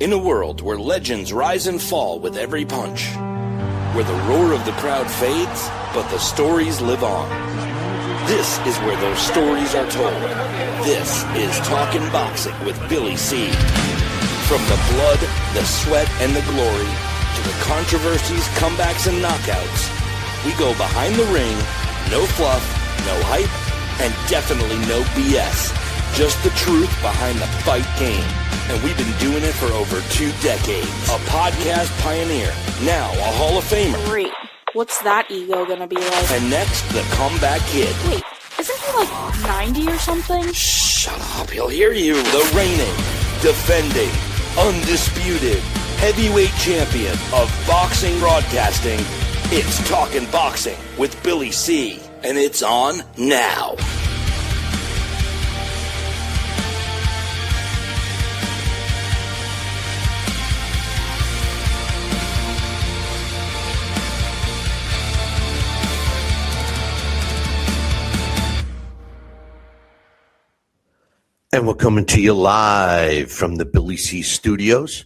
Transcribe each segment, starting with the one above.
In a world where legends rise and fall with every punch, where the roar of the crowd fades, but the stories live on. This is where those stories are told. This is Talkin' Boxing with Billy C. From the blood, the sweat, and the glory, to the controversies, comebacks, and knockouts, we go behind the ring, no fluff, no hype, and definitely no BS. Just the truth behind the fight game. And we've been doing it for over 2 decades. A podcast pioneer, now a Hall of Famer. Great. What's that ego gonna be like? And next, the comeback kid. Wait, isn't he like 90 or something? Shut up, he'll hear you. The reigning, defending, undisputed, heavyweight champion of boxing broadcasting. It's Talkin' Boxing with Billy C. And it's on now. And we're coming to you live from the Billy C Studios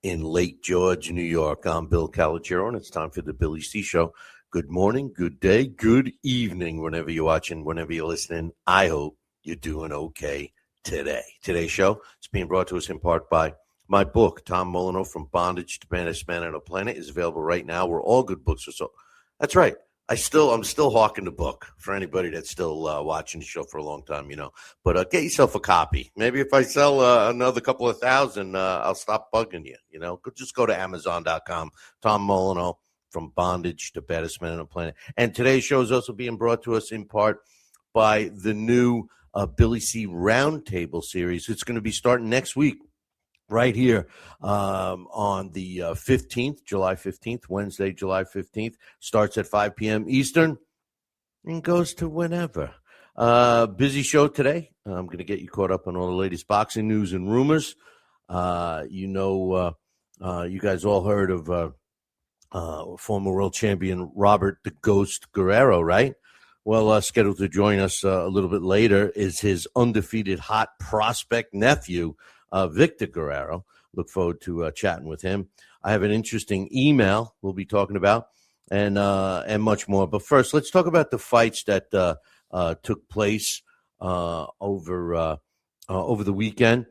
in Lake George, New York. I'm Bill Calogero, and it's time for the Billy C Show. Good morning, good day, good evening, whenever you're watching, whenever you're listening. I hope you're doing okay today. Today's show is being brought to us in part by my book, Tom Molyneux, From Bondage to Baddest Man on the Planet, is available right now where all good books are sold. That's right. I'm still hawking the book for anybody that's still watching the show for a long time, you know. But get yourself a copy. Maybe if I sell another couple of thousand, I'll stop bugging you, you know. Just go to Amazon.com. Tom Molyneux, From Bondage to Baddest Man on the Planet. And today's show is also being brought to us in part by the new Billy C Roundtable series. It's going to be starting next week. Right here on the 15th, July 15th, Wednesday, July 15th. Starts at 5 p.m. Eastern and goes to whenever. Busy show today. I'm going to get you caught up on all the latest boxing news and rumors. You guys all heard of former world champion Robert the Ghost Guerrero, right? Well, scheduled to join us a little bit later is his undefeated hot prospect nephew, Victor Guerrero. Look forward to chatting with him. I have an interesting email we'll be talking about and much more. But first, let's talk about the fights that took place over the weekend.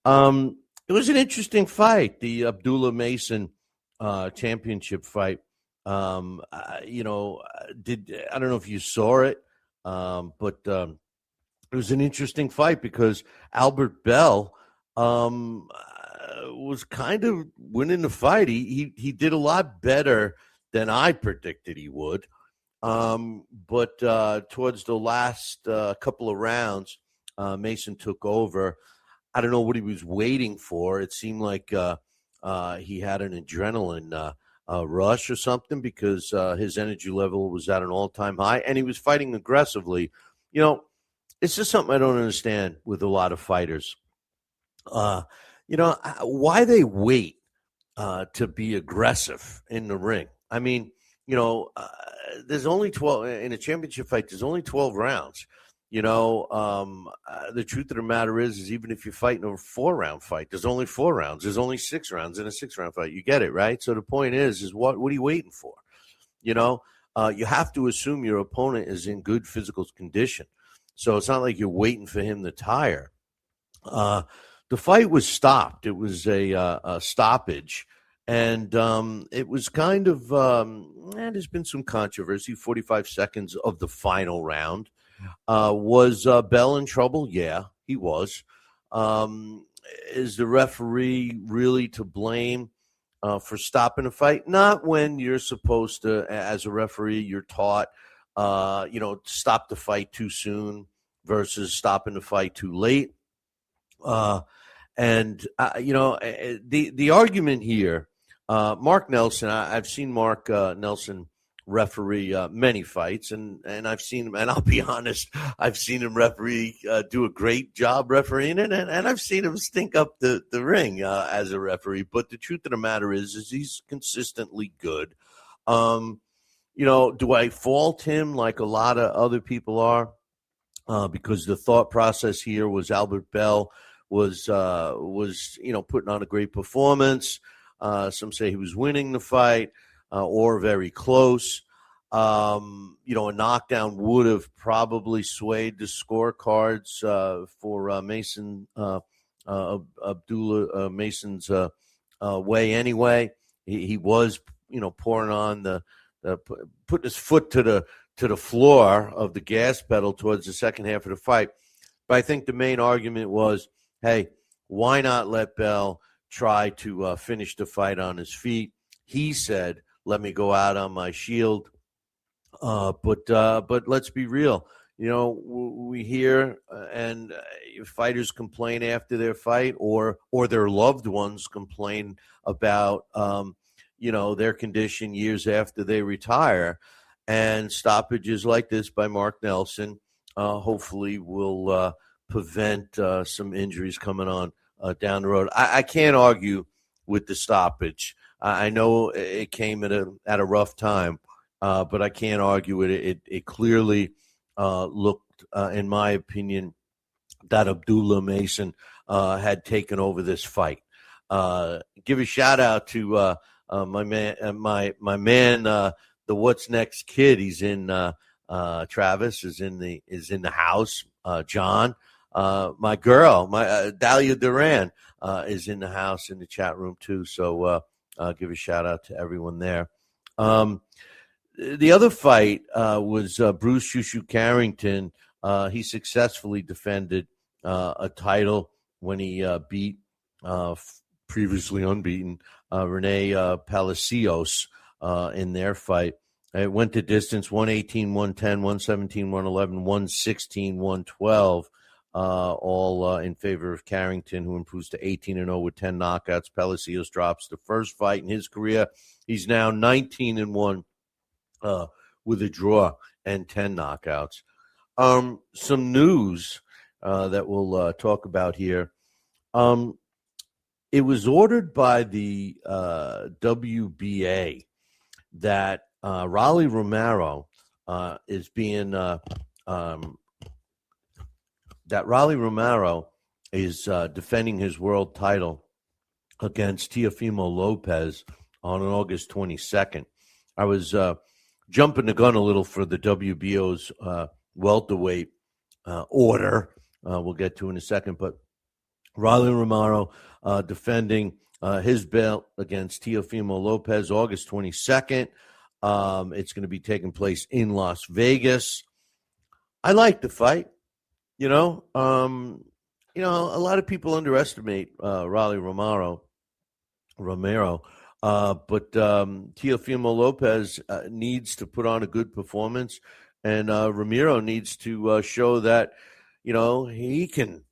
It was an interesting fight, the Abdullah Mason championship fight. I don't know if you saw it, but it was an interesting fight because Albert Bell was kind of winning the fight. He did a lot better than I predicted he would. But towards the last couple of rounds, Mason took over. I don't know what he was waiting for. It seemed like he had an adrenaline rush or something because his energy level was at an all-time high, and he was fighting aggressively. You know, it's just something I don't understand with a lot of fighters. Why they wait to be aggressive in the ring. I mean, there's only 12 in a championship fight. There's only 12 rounds. The truth of the matter is even if you're fighting a 4-round fight, there's only 4 rounds. There's only 6 rounds in a 6-round fight. You get it, right? So the point is what are you waiting for? You have to assume your opponent is in good physical condition. So it's not like you're waiting for him to tire. The fight was stopped. It was a stoppage, and it was kind of there's been some controversy. 45 seconds of the final round. Was Bell in trouble? Yeah, he was. Is the referee really to blame for stopping a fight? Not when you're supposed to, as a referee, you're taught, stop the fight too soon versus stopping the fight too late. The argument here, Mark Nelson, I've seen Mark Nelson referee many fights, and I've seen him, and I'll be honest, I've seen him referee do a great job refereeing it, and I've seen him stink up the ring as a referee. But the truth of the matter is he's consistently good. Do I fault him like a lot of other people are? Because the thought process here was Albert Bell was putting on a great performance. Some say he was winning the fight or very close. A knockdown would have probably swayed the scorecards for Mason Abdullah Mason's way anyway. He was, pouring on putting his foot to the floor of the gas pedal towards the second half of the fight. But I think the main argument was, hey, why not let Bell try to finish the fight on his feet? He said, let me go out on my shield. But let's be real. We hear and fighters complain after their fight, or their loved ones complain about their condition years after they retire. And stoppages like this by Mark Nelson hopefully will prevent some injuries coming on down the road. I can't argue with the stoppage. I know it came at a rough time, but I can't argue with it. It clearly looked, in my opinion, that Abdullah Mason had taken over this fight. Give a shout out to my man, the What's Next kid. He's in Travis is in the house. John, my girl, Dahlia Duran is in the house in the chat room too. So give a shout out to everyone there. The other fight was Bruce Shushu Carrington. He successfully defended a title when he beat previously unbeaten Rene Palacios in their fight. It went the distance, 118, 110, 117, 111, 116, 112, all in favor of Carrington, who improves to 18-0 with 10 knockouts. Palacios drops the first fight in his career. He's now 19-1 with a draw and 10 knockouts. Some news that we'll talk about here. It was ordered by the WBA that Rolly Romero is being defending his world title against Teofimo Lopez on August 22nd. I was jumping the gun a little for the WBO's welterweight order. We'll get to in a second, but Rolly Romero defending his belt against Teofimo Lopez August 22nd. It's going to be taking place in Las Vegas. I like the fight. A lot of people underestimate Rolly Romero, but Teofimo Lopez needs to put on a good performance, and Romero needs to show that he can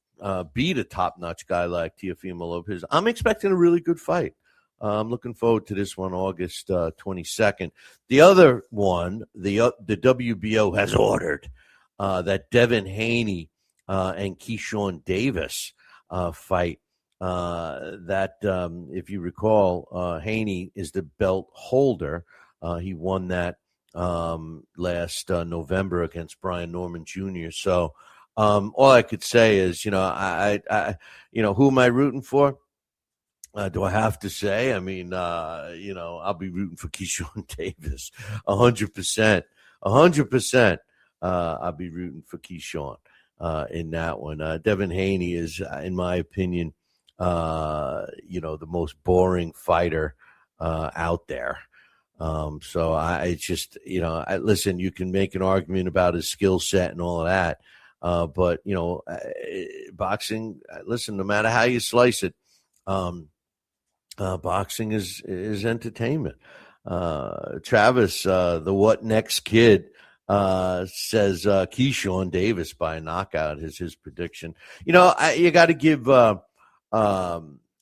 beat a top-notch guy like Teofimo Lopez. I'm expecting a really good fight. I'm looking forward to this one, August 22nd. The other one, the WBO has ordered that Devin Haney and Keyshawn Davis fight. If you recall, Haney is the belt holder. He won that last November against Brian Norman Jr. So all I could say is, who am I rooting for? Do I have to say? I mean, I'll be rooting for Keyshawn Davis, 100%. 100%. I'll be rooting for Keyshawn in that one. Devin Haney is, in my opinion, the most boring fighter out there. Listen, you can make an argument about his skill set and all of that. But boxing, listen, no matter how you slice it, boxing is entertainment. Travis, the What Next kid, says Keyshawn Davis by a knockout is his prediction. You got to give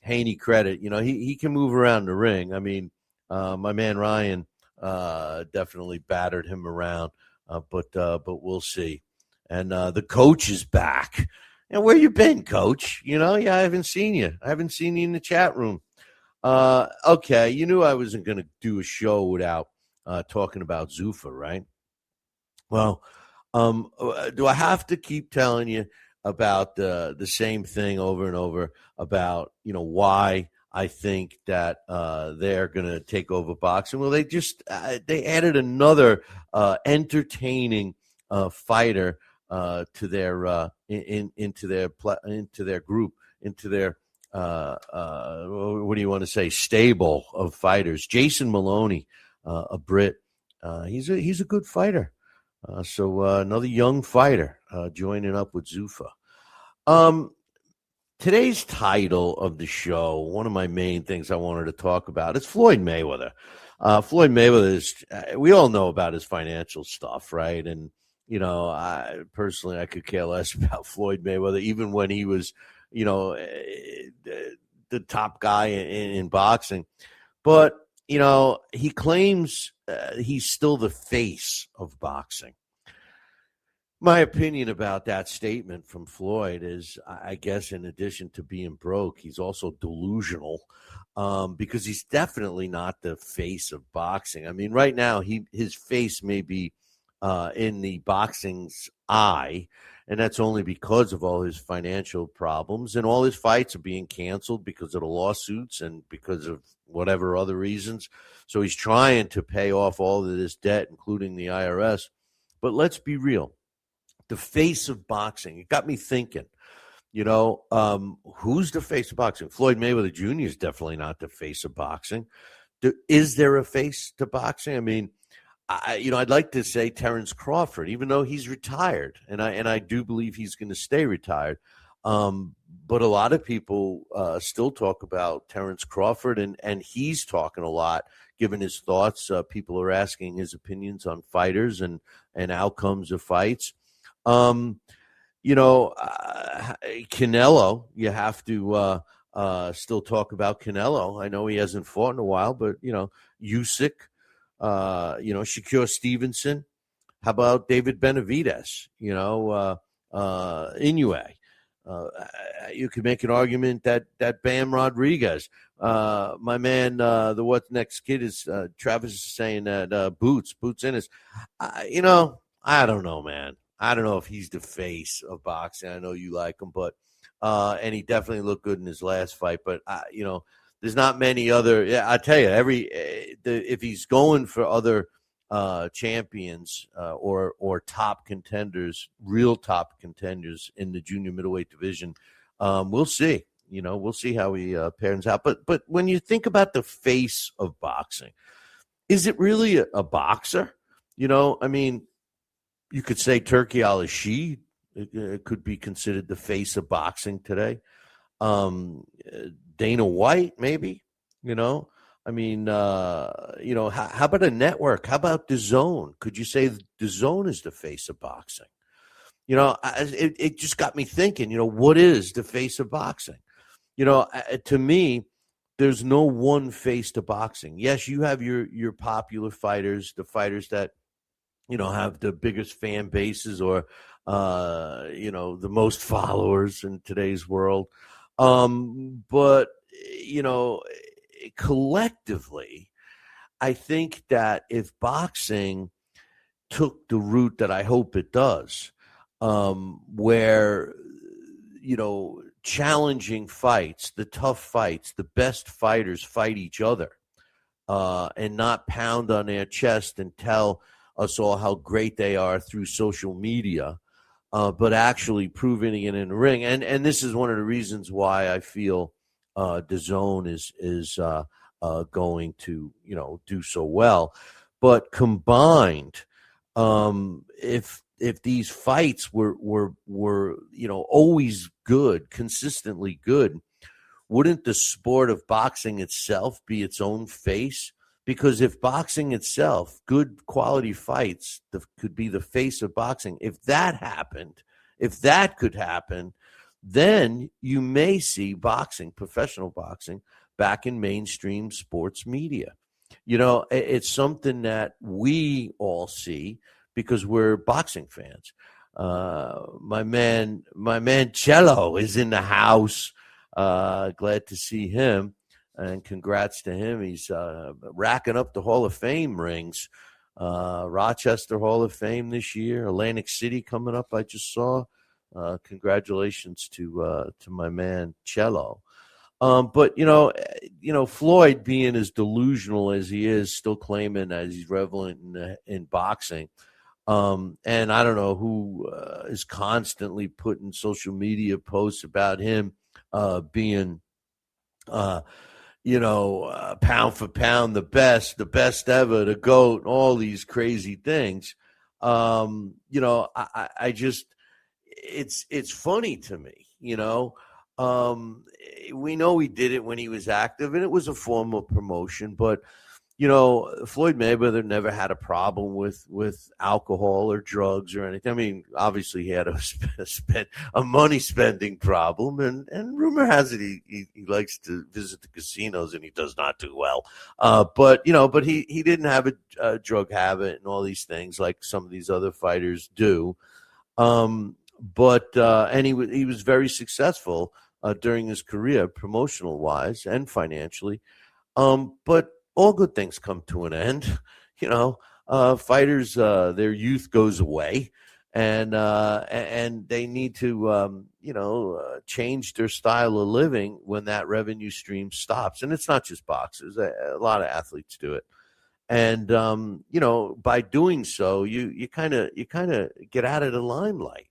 Haney credit. He can move around the ring. I mean, my man Ryan definitely battered him around, but we'll see. And the coach is back. And where you been, Coach? I haven't seen you. I haven't seen you in the chat room. Okay, you knew I wasn't going to do a show without talking about Zuffa, right? Well, do I have to keep telling you about the same thing over and over about, why I think that they're going to take over boxing. Well, they added another entertaining fighter to their into their group, into their what do you want to say, stable of fighters. Jason Maloney, a Brit, he's a good fighter. So another young fighter joining up with Zuffa. Today's title of the show, one of my main things I wanted to talk about, is Floyd Mayweather. Floyd Mayweather is, we all know about his financial stuff, right? And, I could care less about Floyd Mayweather, even when he was, the top guy in boxing. But, he claims he's still the face of boxing. My opinion about that statement from Floyd is, I guess, in addition to being broke, he's also delusional, because he's definitely not the face of boxing. I mean, right now, his face may be in the boxing's eye, and that's only because of all his financial problems, and all his fights are being canceled because of the lawsuits and because of whatever other reasons. So he's trying to pay off all of this debt, including the IRS. But let's be real. The face of boxing. It got me thinking, who's the face of boxing? Floyd Mayweather Jr. is definitely not the face of boxing. Is there a face to boxing? I mean, I'd like to say Terrence Crawford, even though he's retired, and I do believe he's going to stay retired. But a lot of people still talk about Terrence Crawford, and he's talking a lot, given his thoughts. People are asking his opinions on fighters and outcomes of fights. Canelo, you have to still talk about Canelo. I know he hasn't fought in a while, but, Usyk, Shakur Stevenson. How about David Benavidez? Inoue. You could make an argument that Bam Rodriguez, my man, the what next kid is, Travis is saying that Boots Ennis. I don't know, man. I don't know if he's the face of boxing. I know you like him, but and he definitely looked good in his last fight. But there's not many other. Yeah, I tell you, if he's going for other champions or top contenders, real top contenders in the junior middleweight division, we'll see. We'll see how he pans out. But when you think about the face of boxing, is it really a boxer? I mean. You could say Turki Al-Ashi could be considered the face of boxing today. Dana White, maybe, I mean, how about a network? How about DAZN? Could you say DAZN is the face of boxing? It just got me thinking, what is the face of boxing? To me, there's no one face to boxing. Yes, you have your popular fighters, the fighters that, have the biggest fan bases or, the most followers in today's world. But, collectively, I think that if boxing took the route that I hope it does, where, challenging fights, the tough fights, the best fighters fight each other, and not pound on their chest and tell us all how great they are through social media, but actually proving it in the ring. And this is one of the reasons why I feel DAZN is going to do so well. But combined, if these fights were always good, consistently good, wouldn't the sport of boxing itself be its own face? Because if boxing itself, good quality fights, could be the face of boxing, if that happened, if that could happen, then you may see boxing, professional boxing, back in mainstream sports media. It's something that we all see because we're boxing fans. My man Cello is in the house. Glad to see him. And congrats to him. He's racking up the Hall of Fame rings. Rochester Hall of Fame this year. Atlantic City coming up, I just saw. Congratulations to my man Cello. But Floyd, being as delusional as he is, still claiming that he's relevant in boxing. And I don't know who is constantly putting social media posts about him being, pound for pound, the best ever, the GOAT, all these crazy things. I just, it's funny to me, we know he did it when he was active, and it was a form of promotion. But Floyd Mayweather never had a problem with alcohol or drugs or anything. I mean, obviously he had a money spending problem, and rumor has it he likes to visit the casinos, and he does not do well. But he didn't have a drug habit and all these things like some of these other fighters do. And he was very successful during his career, promotional wise and financially. But all good things come to an end. Fighters, their youth goes away, and they need to change their style of living when that revenue stream stops. And it's not just boxers; a lot of athletes do it. And by doing so, you kind of get out of the limelight.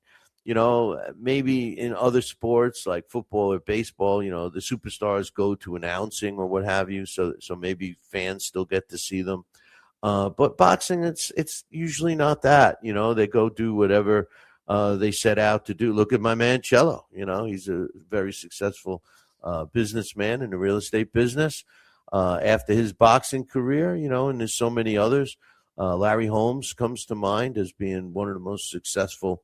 Maybe in other sports like football or baseball, the superstars go to announcing or what have you, so maybe fans still get to see them. But boxing, it's usually not that. They go do whatever they set out to do. Look at my man Cello. He's a very successful businessman in the real estate business. After his boxing career, and there's so many others. Larry Holmes comes to mind as being one of the most successful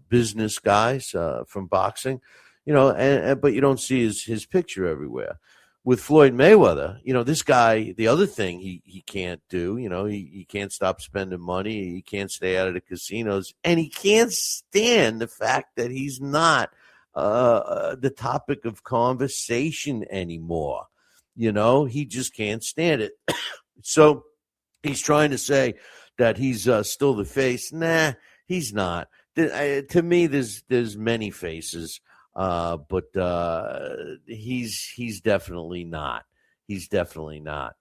business guys from boxing, but you don't see his picture everywhere. With Floyd Mayweather, this guy, the other thing he can't do, he can't stop spending money, he can't stay out of the casinos, and he can't stand the fact that he's not the topic of conversation anymore. He just can't stand it. So he's trying to say that he's still the face. Nah, he's not. To me, there's many faces, but he's definitely not. He's definitely not.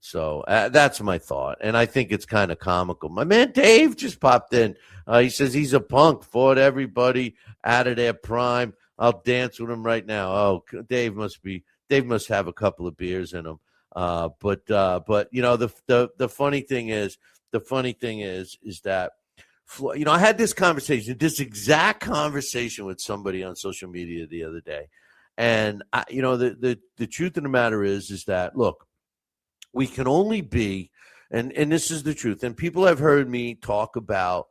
So that's my thought, and I think it's kind of comical. My man Dave just popped in. He says he's a punk, fought everybody out of their prime. I'll dance with him right now. Oh, Dave must have a couple of beers in him. But the funny thing is that. I had this exact conversation with somebody on social media the other day. And, the truth of the matter is that, look, we can only be, and this is the truth, and people have heard me talk about,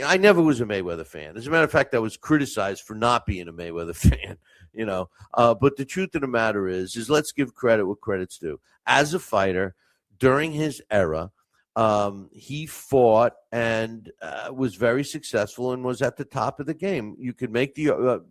I never was a Mayweather fan. As a matter of fact, I was criticized for not being a Mayweather fan, but the truth of the matter is let's give credit what credit's due. As a fighter, during his era, he fought and was very successful and was at the top of the game. You could make you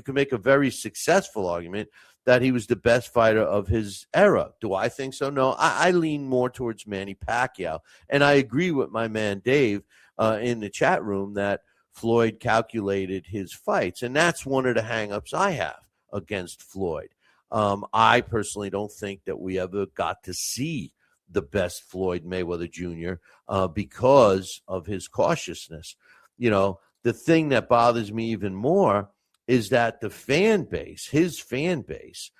could make a very successful argument that he was the best fighter of his era. Do I think so? No, I lean more towards Manny Pacquiao, and I agree with my man Dave in the chat room that Floyd calculated his fights, and that's one of the hangups I have against Floyd. I personally don't think that we ever got to see the best Floyd Mayweather Jr. Because of his cautiousness. The thing that bothers me even more is that the fan base, his fan base,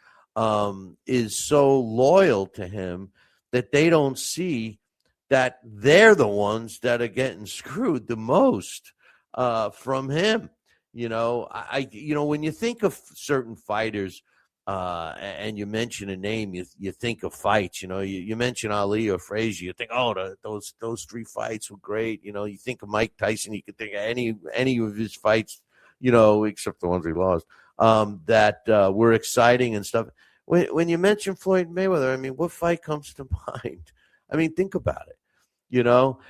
is so loyal to him that they don't see that they're the ones that are getting screwed the most from him. When you think of certain fighters, and you mention a name, you think of fights. You mention Ali or Frazier, you think, those three fights were great. You think of Mike Tyson, you could think of any of his fights, except the ones he lost, that were exciting and stuff. When you mention Floyd Mayweather, I mean, what fight comes to mind? I mean, think about it.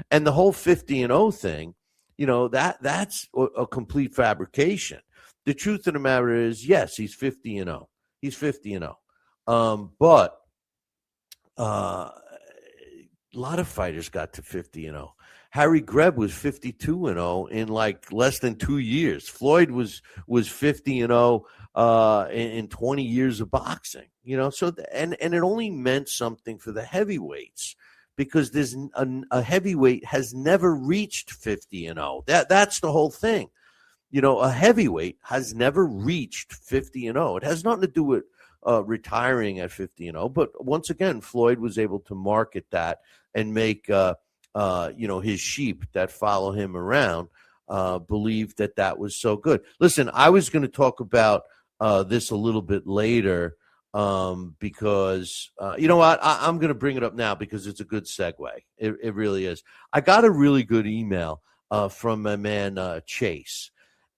And the whole 50-0 thing, that's a complete fabrication. The truth of the matter is, yes, he's 50-0. He's 50-0. But a lot of fighters got to 50-0. Harry Greb was 52-0 in like less than 2 years. Floyd was 50-0 in 20 years of boxing. So and it only meant something for the heavyweights because there's a heavyweight has never reached 50-0. That's the whole thing. A heavyweight has never reached 50-0. It has nothing to do with retiring at 50-0. But once again, Floyd was able to market that and make his sheep that follow him around believe that was so good. Listen, I was going to talk about this a little bit later because you know what? I'm going to bring it up now because it's a good segue. It really is. I got a really good email from my man Chase.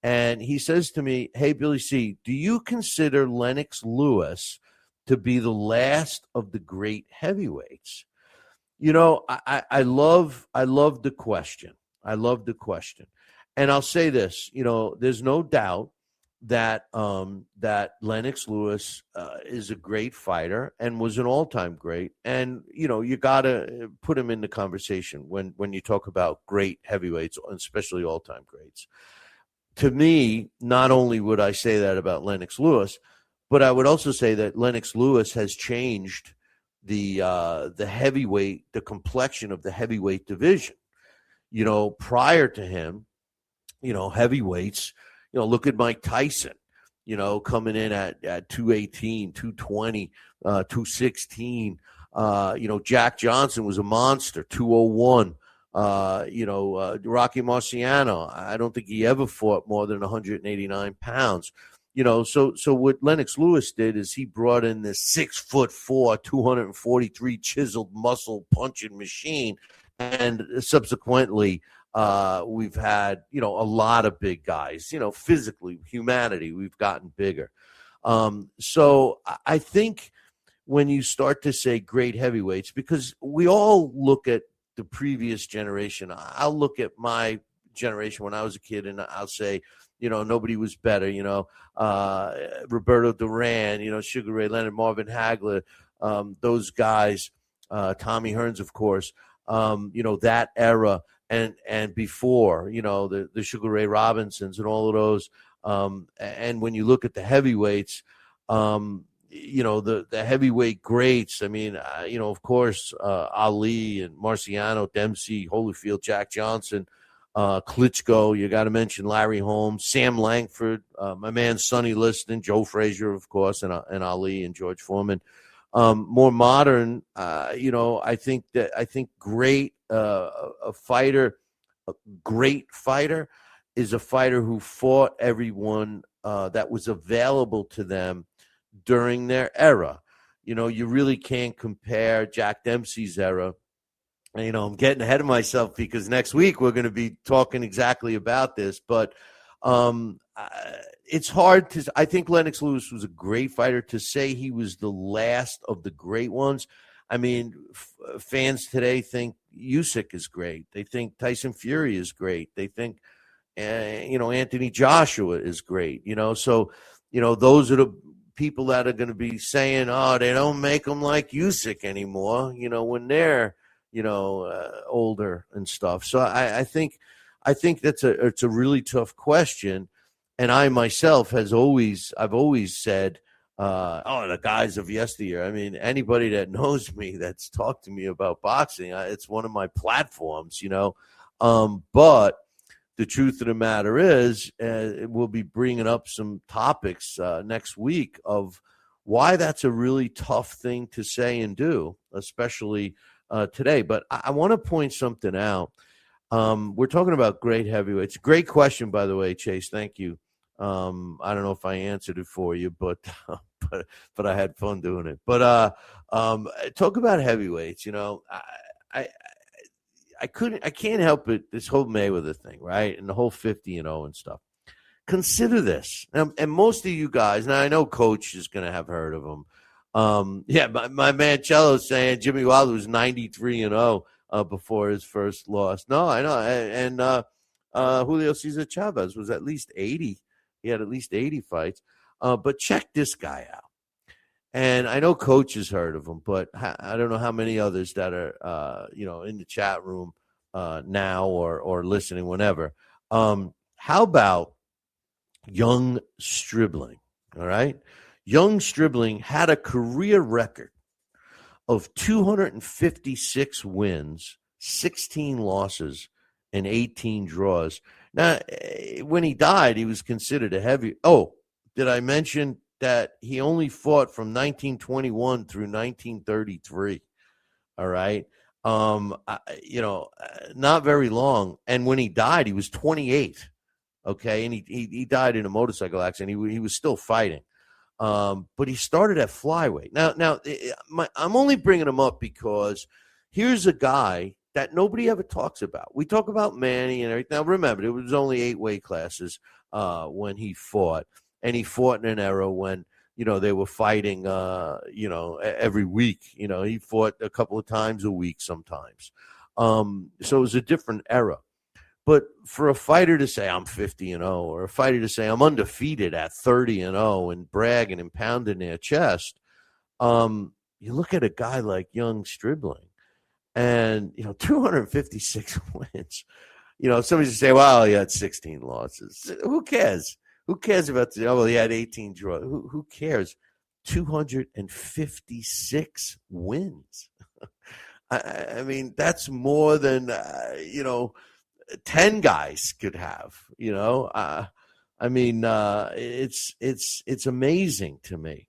And he says to me, hey, Billy C., do you consider Lennox Lewis to be the last of the great heavyweights? I love the question. I love the question. And I'll say this, there's no doubt that Lennox Lewis is a great fighter and was an all-time great. And, you got to put him in the conversation when you talk about great heavyweights, especially all-time greats. To me, not only would I say that about Lennox Lewis, but I would also say that Lennox Lewis has changed the heavyweight, the complexion of the heavyweight division. Prior to him, heavyweights, look at Mike Tyson, coming in at 218, 220, 216. Jack Johnson was a monster, 201. Rocky Marciano, I don't think he ever fought more than 189 pounds. So what Lennox Lewis did is he brought in this 6'4", 243 chiseled muscle punching machine. And subsequently, we've had, a lot of big guys, physically, humanity, we've gotten bigger. So I think when you start to say great heavyweights, because we all look at the previous generation. I'll look at my generation when I was a kid and I'll say, nobody was better, Roberto Duran, Sugar Ray Leonard, Marvin Hagler, those guys, Tommy Hearns, of course, that era and before, the Sugar Ray Robinsons and all of those. And when you look at the heavyweights, the heavyweight greats. I mean, of course, Ali and Marciano, Dempsey, Holyfield, Jack Johnson, Klitschko. You got to mention Larry Holmes, Sam Langford, my man Sonny Liston, Joe Frazier, of course, and Ali and George Foreman. More modern, I think great a great fighter is a fighter who fought everyone that was available to them during their era. You really can't compare Jack Dempsey's era. I'm getting ahead of myself because next week we're going to be talking exactly about this. But it's hard to – I think Lennox Lewis was a great fighter. To say he was the last of the great ones, I mean, fans today think Usyk is great. They think Tyson Fury is great. They think, Anthony Joshua is great. So, those are the people that are going to be saying, oh, they don't make them like Usyk anymore, when they're, older and stuff. So I think it's a really tough question. And I myself I've always said, the guys of yesteryear. I mean, anybody that knows me, that's talked to me about boxing, it's one of my platforms, but the truth of the matter is, we'll be bringing up some topics next week of why that's a really tough thing to say and do, especially today. But I want to point something out. We're talking about great heavyweights. Great question, by the way, Chase. Thank you. I don't know if I answered it for you, but I had fun doing it. But talk about heavyweights. I can't help it. This whole Mayweather thing, right, and the whole 50-0 and stuff. Consider this, and most of you guys. Now I know Coach is going to have heard of him. My man Cello is saying Jimmy Wilder was 93-0 before his first loss. No, I know, and Julio Cesar Chavez was at least 80. He had at least 80 fights. But check this guy out. And I know Coach has heard of him, but I don't know how many others that are, in the chat room now or listening whenever. How about young Stribling? All right. Young Stribling had a career record of 256 wins, 16 losses, and 18 draws. Now, when he died, he was considered a heavy. Oh, did I mention that he only fought from 1921 through 1933? All right. Not very long. And when he died, he was 28. Okay. And he died in a motorcycle accident. He was still fighting. But he started at flyweight. Now, I'm only bringing him up because here's a guy that nobody ever talks about. We talk about Manny and everything. Now, remember, it was only 8 weight classes when he fought. And he fought in an era when, they were fighting, every week. He fought a couple of times a week sometimes. So it was a different era. But for a fighter to say I'm 50-0, or a fighter to say I'm undefeated at 30-0 and bragging and pounding their chest, you look at a guy like young Stribling, and 256 wins. Somebody say, "Well, he had 16 losses." Who cares? Who cares about the? Oh, well, he had 18 draws. Who cares? 256 wins. I mean, that's more than 10 guys could have. It's amazing to me.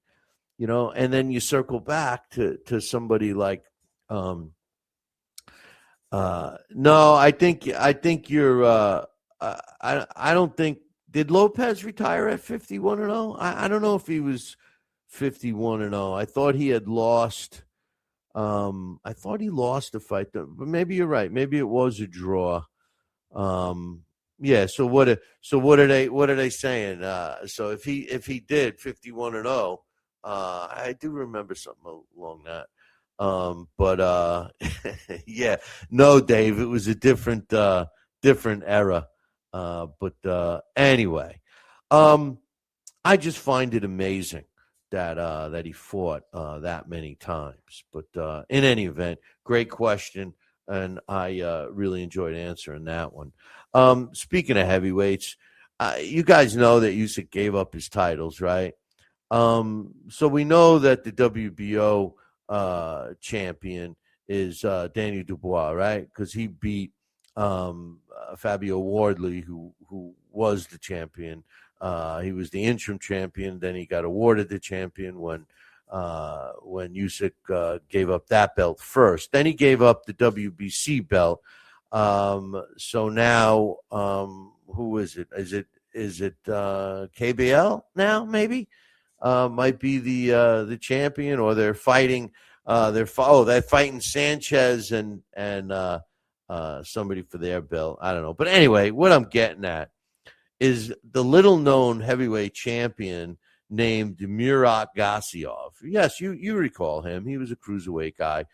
And then you circle back to somebody like no, I think you're I don't think, did Lopez retire at 51-0? I don't know if he was 51-0. I thought he had lost. I thought he lost a fight, but maybe you're right. Maybe it was a draw. Yeah. So what are they saying? So if he did 51-0, I do remember something along that. But yeah, no, Dave, it was a different era. But anyway, I just find it amazing that he fought that many times. But in any event, great question, and I really enjoyed answering that one. Speaking of heavyweights, you guys know that Usyk gave up his titles, right? So we know that the WBO champion is Daniel Dubois, right? Because he beat Fabio Wardley, who was the champion. He was the interim champion. Then he got awarded the champion when Usyk gave up that belt first. Then he gave up the WBC belt. So now, who is it? Is it KBL now? Maybe might be the champion, or they're fighting. They're fighting Sanchez and somebody for their belt. I don't know. But anyway, what I'm getting at is the little-known heavyweight champion named Murat Gaziov. Yes, you recall him. He was a cruiserweight guy.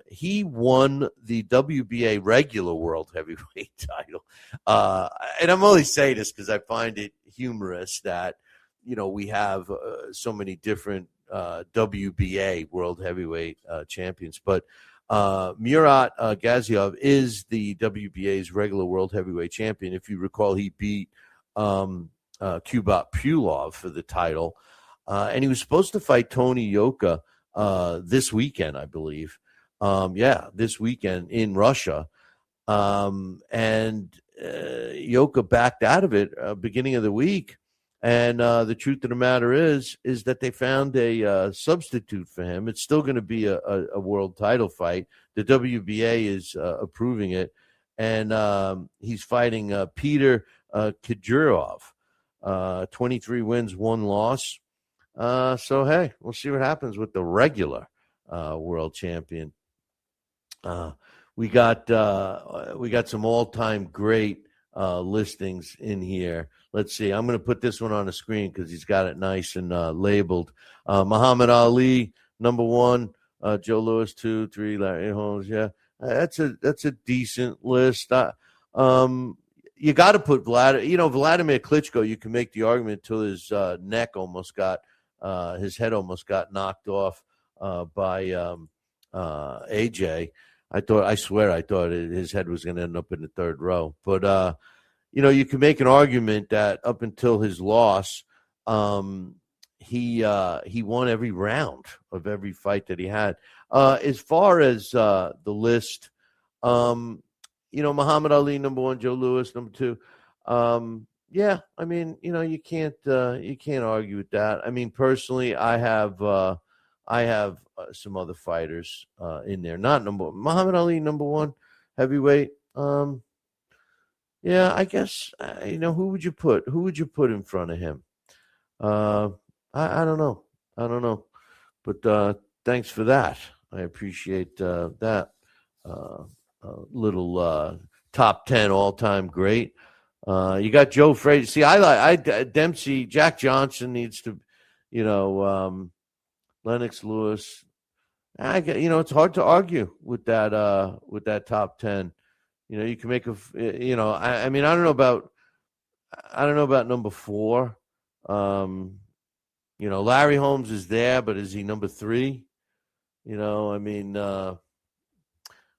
He won the WBA regular world heavyweight title. And I'm only saying this because I find it humorous that, we have so many different WBA world heavyweight champions. But Murat Gaziov is the WBA's regular world heavyweight champion. If you recall, he beat Kubrat Pulev for the title. And he was supposed to fight Tony Yoka this weekend, I believe. This weekend in Russia. And Yoka backed out of it beginning of the week. And the truth of the matter is that they found a substitute for him. It's still going to be a world title fight. The WBA is approving it. And he's fighting Peter Kadyrov. 23 wins, 1 loss. So, hey, we'll see what happens with the regular world champion. We got some all-time great listings in here. Let's see. I'm going to put this one on the screen because he's got it nice and labeled. Muhammad Ali, number 1. Joe Louis, 2, 3. Larry Holmes. Yeah, that's a decent list. You got to put Vladimir Klitschko. You can make the argument till his neck almost got, his head almost got knocked off by AJ. I swear, I thought his head was going to end up in the third row. But you can make an argument that up until his loss, he won every round of every fight that he had. As far as the list, Muhammad Ali number one, Joe Louis number two. Yeah, I mean, you can't argue with that. I mean, personally, I have some other fighters in there. Not Muhammad Ali number one heavyweight. Yeah, I guess who would you put in front of him? I don't know. But thanks for that. I appreciate that little top 10 all-time great. You got Joe Frazier. See, I Dempsey, Jack Johnson needs to, Lennox Lewis. It's hard to argue with that top 10. You can make I mean, I don't know about number 4. Larry Holmes is there, but is he number 3? I mean, I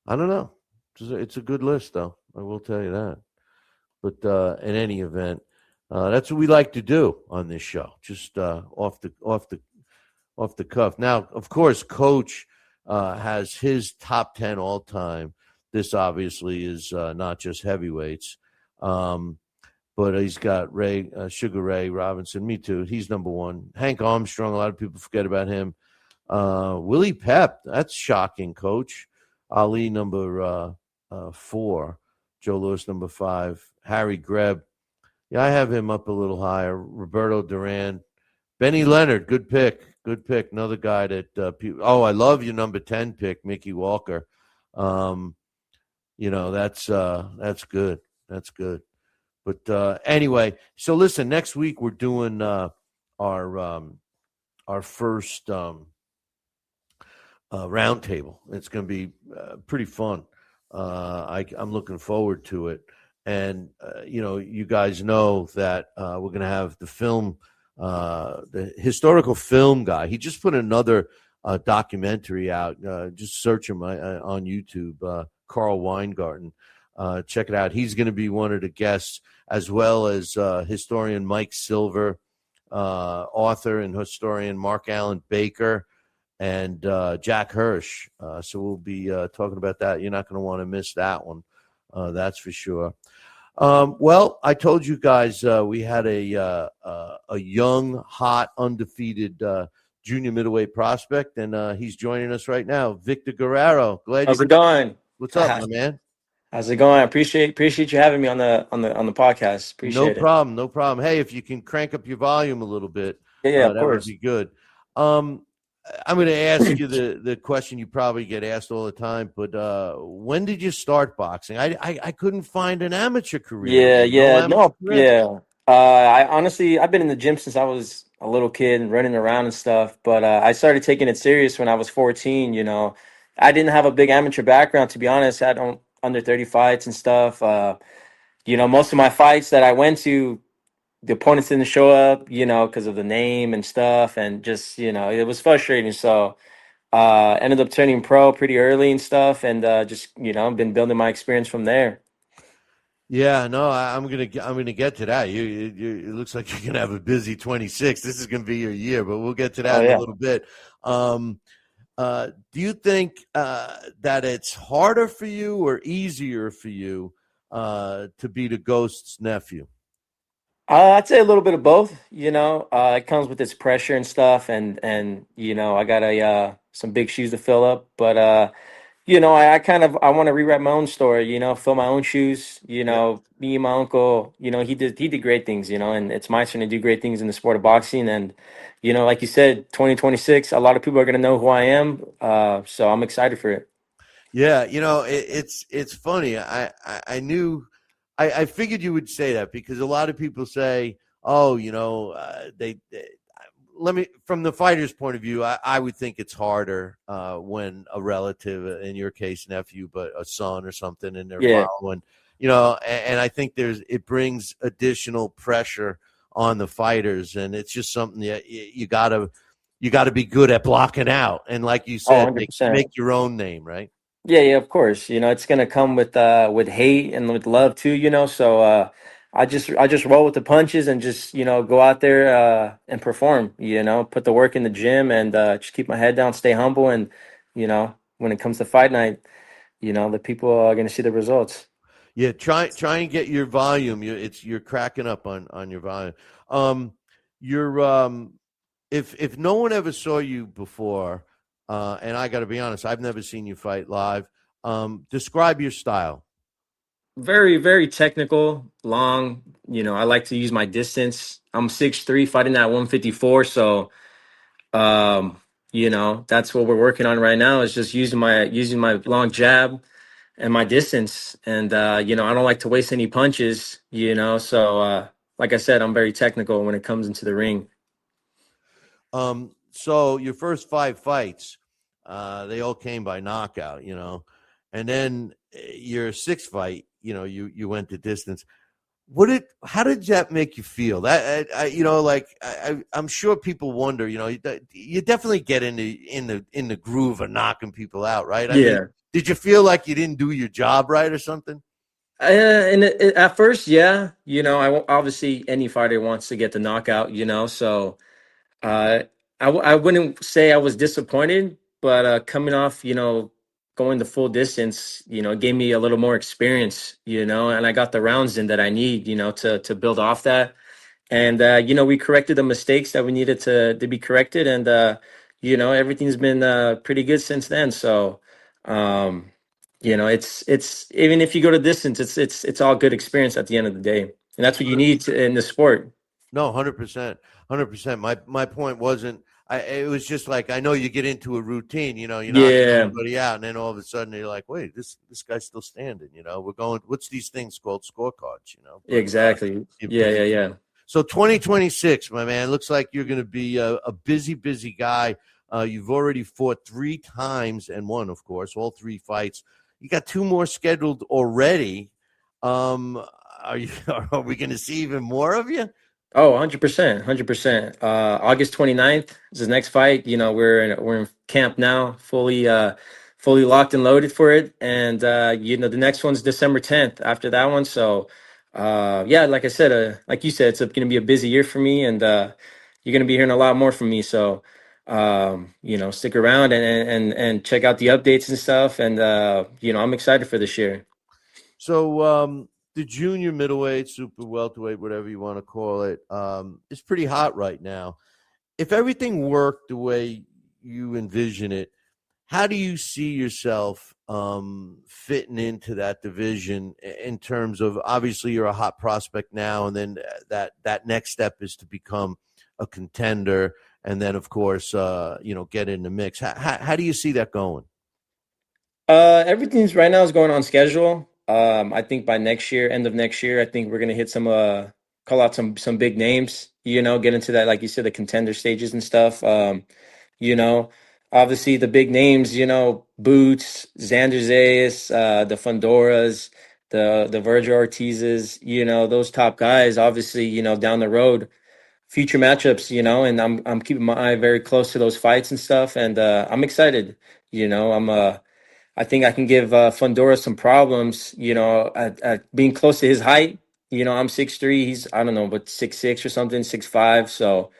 don't know. It's a good list, though. I will tell you that. But in any event, that's what we like to do on this show, just off the cuff. Now, of course, Coach has his top 10 all time. This obviously is not just heavyweights, but he's got Sugar Ray Robinson. Me too. He's number 1. Hank Armstrong. A lot of people forget about him. Willie Pep. That's shocking, Coach. Ali number 4. Joe Louis number 5. Harry Greb. Yeah, I have him up a little higher. Roberto Duran. Benny Leonard. Good pick. Another guy that I love your number 10 pick, Mickey Walker. That's good. That's good. But anyway, so listen, next week we're doing our first roundtable. It's going to be pretty fun. I'm looking forward to it. And, you guys know that we're going to have the film, the historical film guy. He just put another documentary out. Just search him on YouTube, Carl Weingarten. Check it out. He's going to be one of the guests, as well as historian Mike Silver, author and historian Mark Allen Baker, and Jack Hirsch. So we'll be talking about that. You're not going to want to miss that one. That's for sure. Well, I told you guys we had a young, hot, undefeated junior middleweight prospect, and he's joining us right now, Victor Guerrero. How's it going? What's up, my man? How's it going? I appreciate you having me on the podcast. Appreciate it. No problem. Hey, if you can crank up your volume a little bit, of that course. would be good. I'm going to ask you the question you probably get asked all the time, but when did you start boxing? I couldn't find an amateur career. I honestly, I've been in the gym since I was a little kid and running around and stuff, but I started taking it serious when I was 14. I didn't have a big amateur background, to be honest. I don't under 30 fights and stuff. Most of my fights that I went to, the opponents didn't show up, because of the name and stuff, and just, it was frustrating. So ended up turning pro pretty early and stuff, and just, been building my experience from there. Yeah, no, I'm gonna get to that. It looks like you're gonna have a busy 26. This is gonna be your year, but we'll get to that in a little bit. Do you think that it's harder for you or easier for you to be the Ghost's nephew? I'd say a little bit of both. It comes with its pressure and stuff, and I got some big shoes to fill up. But I want to rewrite my own story. Fill my own shoes. Me and my uncle. He did great things. And it's my turn to do great things in the sport of boxing. And like you said, 2026, a lot of people are gonna know who I am. So I'm excited for it. Yeah, it's funny. I knew. I figured you would say that because a lot of people say, "Oh, let me." From the fighter's point of view, I would think it's harder when a relative, in your case, nephew, but a son or something, and they're following. And I think it brings additional pressure on the fighters, and it's just something that you gotta be good at blocking out, and like you said, make your own name, right? Yeah, yeah, of course. It's gonna come with hate and with love too, So I just roll with the punches and just, go out there and perform, put the work in the gym and just keep my head down, stay humble and, when it comes to fight night, the people are gonna see the results. Yeah, try and get your volume. You're cracking up on your volume. Um, you're if no one ever saw you before, and I got to be honest, I've never seen you fight live. Describe your style. Very, very technical, long, I like to use my distance. I'm 6'3", fighting at 154, so um, that's what we're working on right now is just using my long jab and my distance. And I don't like to waste any punches, so like I said, I'm very technical when it comes into the ring. So your first five fights, they all came by knockout, and then your sixth fight, you went the distance. How did that make you feel? I'm sure people wonder, you definitely get in the groove of knocking people out, right? I mean, Yeah. did you feel like you didn't do your job right or something? And at first, yeah, obviously any fighter wants to get the knockout, so Uh, I wouldn't say I was disappointed, but coming off, going the full distance, it gave me a little more experience, and I got the rounds in that I need, to build off that. And we corrected the mistakes that we needed to be corrected, and everything's been pretty good since then. So, um, it's even if you go to distance, it's all good experience at the end of the day, and that's what you need in the sport. No, 100%, 100%. My point wasn't. It was just like I know you get into a routine. You're knocking Yeah, everybody out, and then all of a sudden you're like, wait, this guy's still standing. We're going. What's these things called scorecards? But exactly. you Yeah, put yeah, in. yeah. So 2026, my man, looks like you're going to be a busy, busy guy. You've already fought three times and won, of course, all three fights. You got two more scheduled already. Um, are you? Are we going to see even more of you? Oh, 100%, 100%. August 29th is his next fight. We're in camp now, fully locked and loaded for it. And the next one's December 10th after that one. So yeah, like I said, like you said, it's gonna be a busy year for me and you're gonna be hearing a lot more from me. So stick around and check out the updates and stuff. And I'm excited for this year. So the junior middleweight, super welterweight, whatever you want to call it, is pretty hot right now. If everything worked the way you envision it, how do you see yourself fitting into that division in terms of obviously you're a hot prospect now, and then that next step is to become a contender, and then of course get in the mix. How do you see that going? Everything's right now is going on schedule. I think by next year, end of next year, I think we're gonna hit call out some big names. Get into that, like you said, the contender stages and stuff. You know, Obviously the big names. Boots, Xander Zayas, the Fondoras, the Virgil Ortizes. Those top guys. Obviously, down the road, future matchups. And I'm keeping my eye very close to those fights and stuff. And I'm excited. I think I can give Fundora some problems, at being close to his height. I'm 6'3", he's, I don't know, but 6'6" or something, 6'5". So,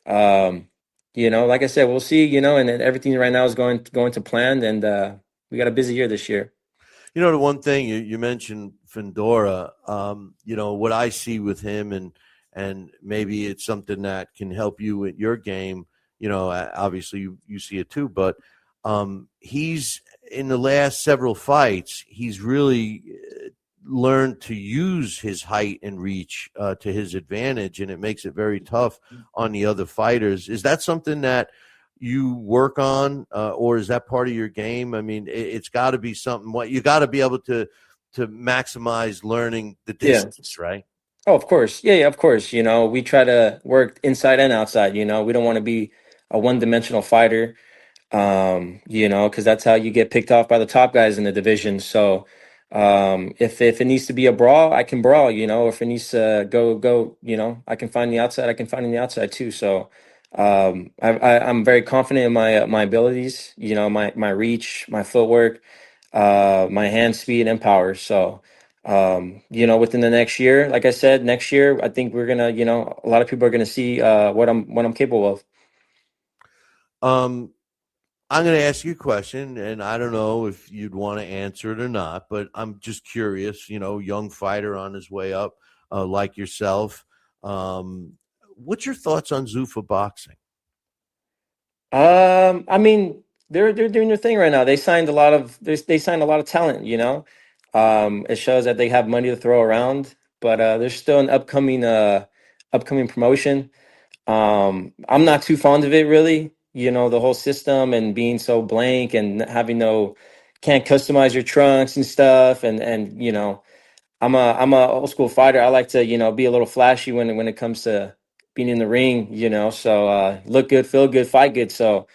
um, like I said, we'll see, and then everything right now is going to plan. And we got a busy year this year. The one thing you mentioned Fendora, what I see with him, and maybe it's something that can help you with your game. Obviously you see it too, but he's in the last several fights, he's really learned to use his height and reach to his advantage, and it makes it very tough on the other fighters. Is that something that you work on, or is that part of your game? I mean, it's got to be something. What you got to be able to maximize learning the Yeah. distance, right? Oh, of course. Yeah, yeah, of course. We try to work inside and outside. We don't want to be a one-dimensional fighter. Because that's how you get picked off by the top guys in the division. So, if it needs to be a brawl, I can brawl. If it needs to go, I can find the outside. I can find on the outside too. So, I'm very confident in my abilities. My reach, my footwork. my hand speed and power. So, within the next year, like I said, next year, I think we're gonna, a lot of people are gonna see what I'm capable of. Um, I'm going to ask you a question, and I don't know if you'd want to answer it or not, but I'm just curious. Young fighter on his way up, like yourself. What's your thoughts on Zuffa boxing? I mean, they're doing their thing right now. They signed a lot of talent. It shows that they have money to throw around, but there's still an upcoming promotion. I'm not too fond of it, really. The whole system and being so blank and having can't customize your trunks and stuff. And I'm a old school fighter. I like to be a little flashy when it comes to being in the ring. So look good, feel good, fight good. So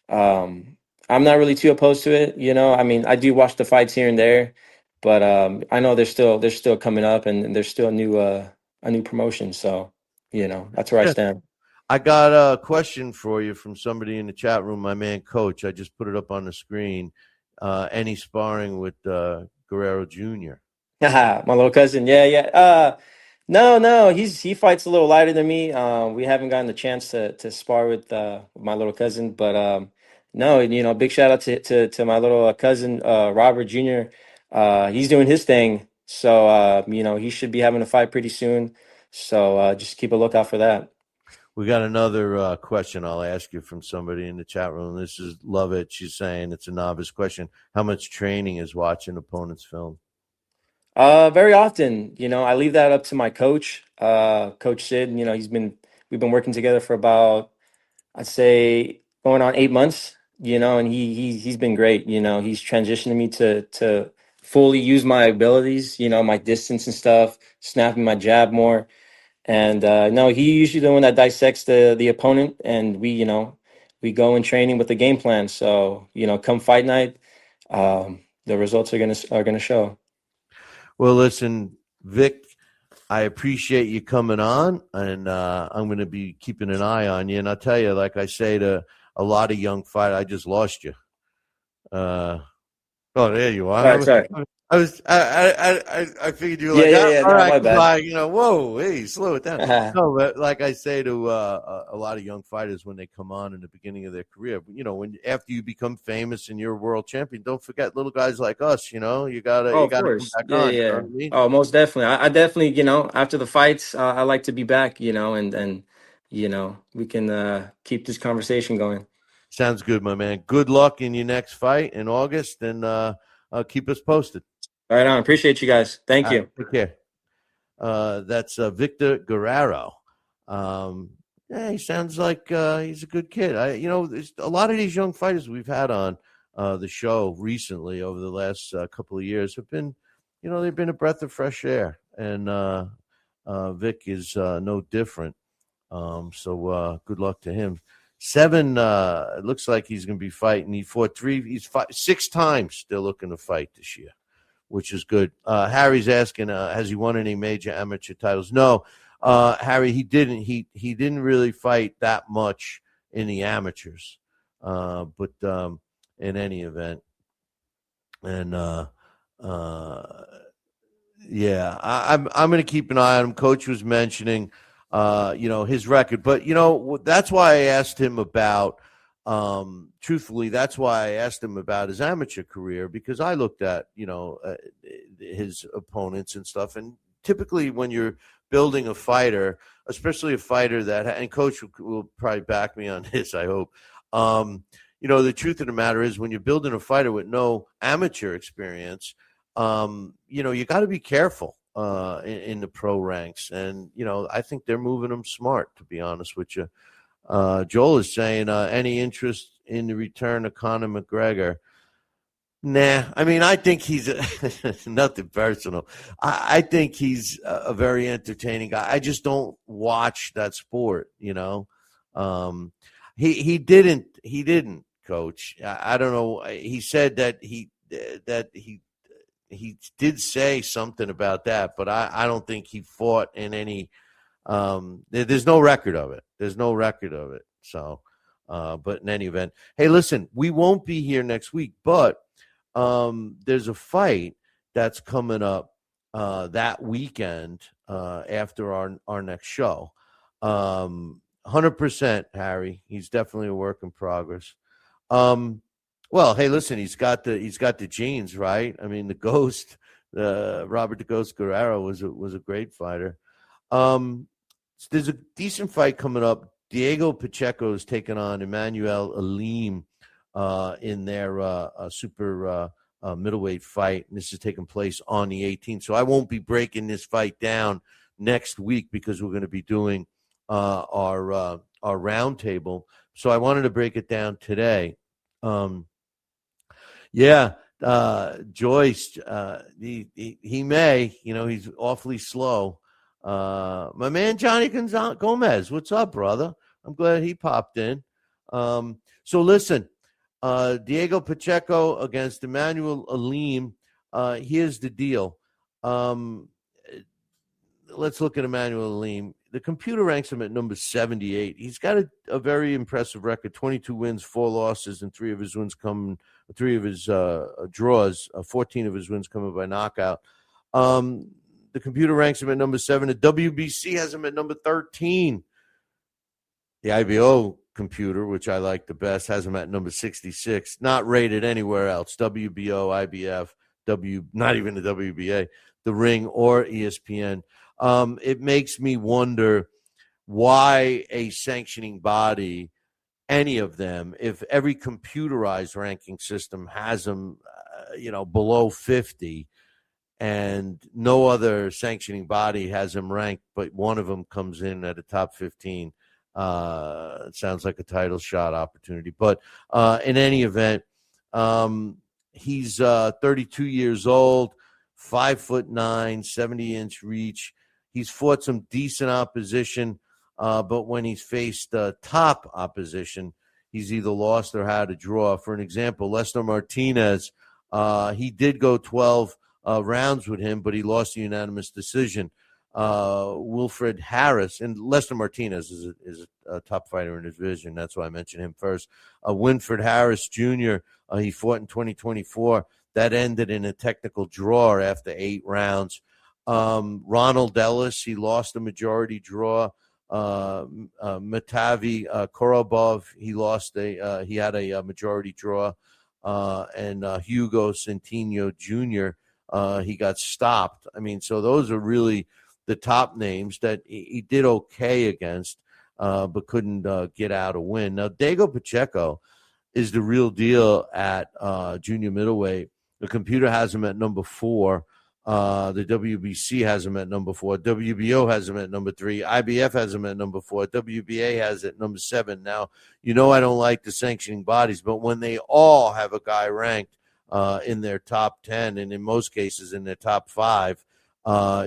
um, I'm not really too opposed to it. I mean, I do watch the fights here and there, but I know they're still coming up, and there's still a new promotion. So that's where I Yeah. stand. I got a question for you from somebody in the chat room, my man Coach. I just put it up on the screen. Any sparring with Guerrero Jr.? My little cousin. Yeah, yeah. No, no, he fights a little lighter than me. We haven't gotten the chance to spar with my little cousin, but no, big shout out to my little cousin Robert Jr. He's doing his thing, so he should be having a fight pretty soon. So just keep a lookout for that. We got another question I'll ask you from somebody in the chat room. This is Love It. She's saying it's a novice question. How much training is watching opponents' film? Very often, I leave that up to my coach, Coach Sid. We've been working together for about, I'd say, going on 8 months. And he's been great. He's transitioning me to fully use my abilities. My distance and stuff, snapping my jab more. And no, he usually the one that dissects the opponent, and we go in training with the game plan. So come fight night, the results are gonna show. Well, listen, Vic, I appreciate you coming on, and I'm going to be keeping an eye on you. And I'll tell you, like I say to a lot of young fighters, I just lost you. Uh, Oh, there you are. Sorry. I figured you were Yeah, like, yeah, yeah. all No, right, my bad. goodbye. Whoa, hey, slow it down. No, but like I say to a lot of young fighters when they come on in the beginning of their career, when after you become famous and you're a world champion, don't forget little guys like us. You gotta Oh, you of gotta come course. back Yeah, on. yeah, You know yeah. what I mean? Oh, most definitely. I definitely, after the fights, I like to be back, and we can keep this conversation going. Sounds good, my man. Good luck in your next fight in August, and keep us posted. Right on. Appreciate you guys. Thank All right, you. take care. That's Victor Guerrero. Yeah, he sounds like he's a good kid. There's a lot of these young fighters we've had on the show recently over the last couple of years have been, they've been a breath of fresh air, and Vic is no different. So good luck to him. Seven, it looks like he's going to be fighting. He fought he's fought 6 times. Still looking to fight this year, which is good. Harry's asking, has he won any major amateur titles? No, Harry, he didn't. He didn't really fight that much in the amateurs, but in any event, and yeah, I'm going to keep an eye on him. Coach was mentioning, his record, but that's why I asked him about. Truthfully, that's why I asked him about his amateur career, because I looked at his opponents and stuff, and typically when you're building a fighter, especially a fighter that, and Coach will probably back me on this, I hope. The truth of the matter is, when you're building a fighter with no amateur experience, you got to be careful in the pro ranks, and I think they're moving them smart, to be honest with you. Joel is saying, any interest in the return of Conor McGregor? Nah, I mean, I think he's nothing personal. I think he's a very entertaining guy. I just don't watch that sport. He didn't, Coach. I don't know. He said that he did say something about that, but I don't think he fought in any. There's no record of it. So, but in any event, hey, listen, we won't be here next week, but there's a fight that's coming up that weekend after our next show. 100%, Harry. He's definitely a work in progress. Well, hey, listen, he's got the genes, right? I mean, the Ghost, Robert the Ghost Guerrero was a great fighter. There's a decent fight coming up. Diego Pacheco is taking on Emmanuel Alim in their super middleweight fight. And this is taking place on the 18th. So I won't be breaking this fight down next week because we're going to be doing our roundtable. So I wanted to break it down today. Joyce, he may, he's awfully slow. My man Johnny Gomez, what's up, brother? I'm glad he popped in. So listen, Diego Pacheco against Emmanuel Alim. Here's the deal. Let's look at Emmanuel Alim. The computer ranks him at number 78. He's got a very impressive record: 22 wins, 4 losses, and 3 of his draws. 14 of his wins coming by knockout. The computer ranks him at number 7. The WBC has him at number 13. The IBO computer, which I like the best, has him at number 66. Not rated anywhere else. WBO, IBF, not even the WBA, the Ring, or ESPN. It makes me wonder why a sanctioning body, any of them, if every computerized ranking system has them, below 50, and no other sanctioning body has them ranked, but one of them comes in at a top 15. It sounds like a title shot opportunity. But in any event, he's 32 years old, 5'9", 70-inch reach. He's fought some decent opposition, but when he's faced top opposition, he's either lost or had a draw. For an example, Lester Martinez, he did go 12 rounds with him, but he lost a unanimous decision. Wilfred Harris, and Lester Martinez is a top fighter in his division. That's why I mentioned him first. Winfred Harris Jr., he fought in 2024. That ended in a technical draw after 8 rounds. Ronald Ellis, he lost a majority draw. Matavi Korobov, he had a majority draw. And Hugo Centeno Jr., he got stopped. I mean, so those are really the top names that he did okay against, but couldn't get out a win. Now, Diego Pacheco is the real deal at junior middleweight. The computer has him at number 4. The WBC has him at number 4. WBO has him at number 3. IBF has him at number 4. WBA has it number 7. Now, I don't like the sanctioning bodies, but when they all have a guy ranked in their top 10, and in most cases in their top 5,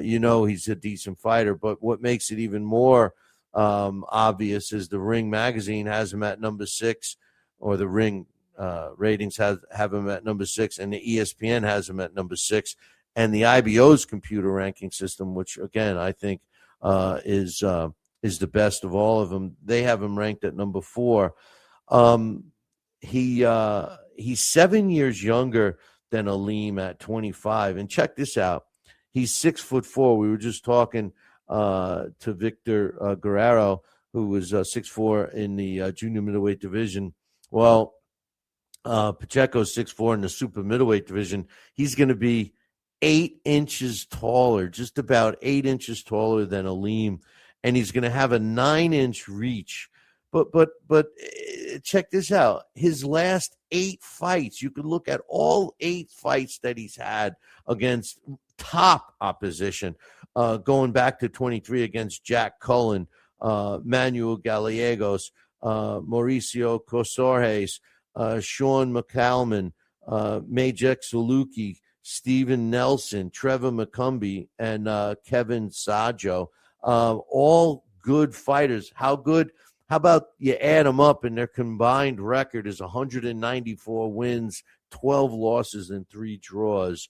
he's a decent fighter. But what makes it even more obvious is the Ring magazine has him at number 6, or the Ring ratings have him at number 6, and the ESPN has him at number 6. And the IBO's computer ranking system, which again I think is the best of all of them, they have him ranked at number 4. He's 7 years younger than Alim at 25. And check this out: he's 6'4". We were just talking to Victor Guerrero, who was 6'4" in the junior middleweight division. Well, Pacheco's 6'4" in the super middleweight division. He's going to be 8 inches taller, just about 8 inches taller than Alim, and he's going to have a 9-inch reach. But check this out: his last 8 fights, you could look at all 8 fights that he's had against top opposition, going back to 23 against Jack Cullen, Manuel Gallegos, Mauricio Cosorges, Sean McCalman, Majek Saluki, Steven Nelson, Trevor McCumbee, and Kevin Sajo. All good fighters. How good? How about you add them up, and their combined record is 194 wins, 12 losses, and 3 draws.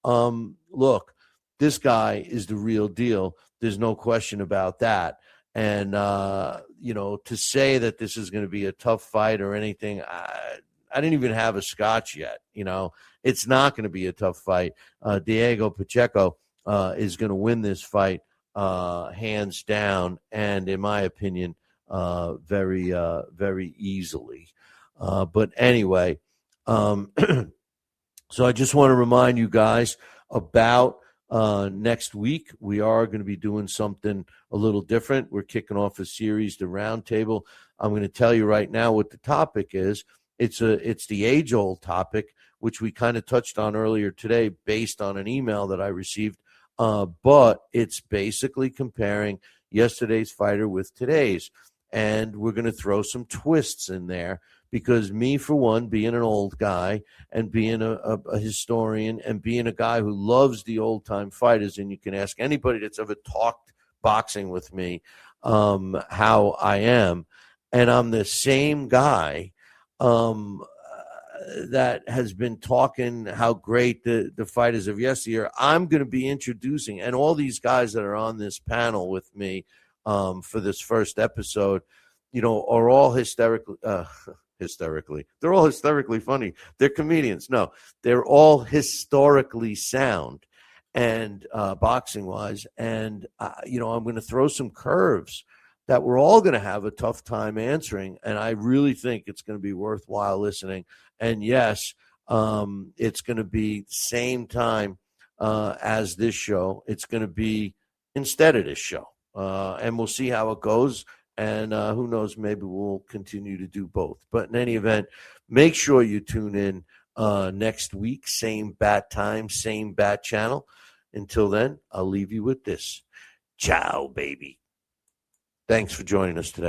Look, this guy is the real deal. There's no question about that. And, to say that this is going to be a tough fight or anything, I didn't even have a scotch yet. It's not going to be a tough fight. Diego Pacheco is going to win this fight hands down, and in my opinion, very, very easily. But anyway, so I just want to remind you guys about next week. We are going to be doing something a little different. We're kicking off a series, the Roundtable. I'm going to tell you right now what the topic is. It's the age-old topic, which we kind of touched on earlier today based on an email that I received. But it's basically comparing yesterday's fighter with today's. And we're going to throw some twists in there because me, for one, being an old guy and being a historian and being a guy who loves the old-time fighters, and you can ask anybody that's ever talked boxing with me how I am. And I'm the same guy that has been talking how great the fighters of yesteryear. I'm going to be introducing, and all these guys that are on this panel with me for this first episode, are all hysterically. They're all hysterically funny. They're comedians. No, they're all historically sound and boxing wise. And, I'm going to throw some curves that we're all going to have a tough time answering. And I really think it's going to be worthwhile listening. And yes, it's going to be same time as this show. It's going to be instead of this show. And we'll see how it goes. And who knows, maybe we'll continue to do both. But in any event, make sure you tune in next week. Same bat time, same bat channel. Until then, I'll leave you with this. Ciao, baby. Thanks for joining us today.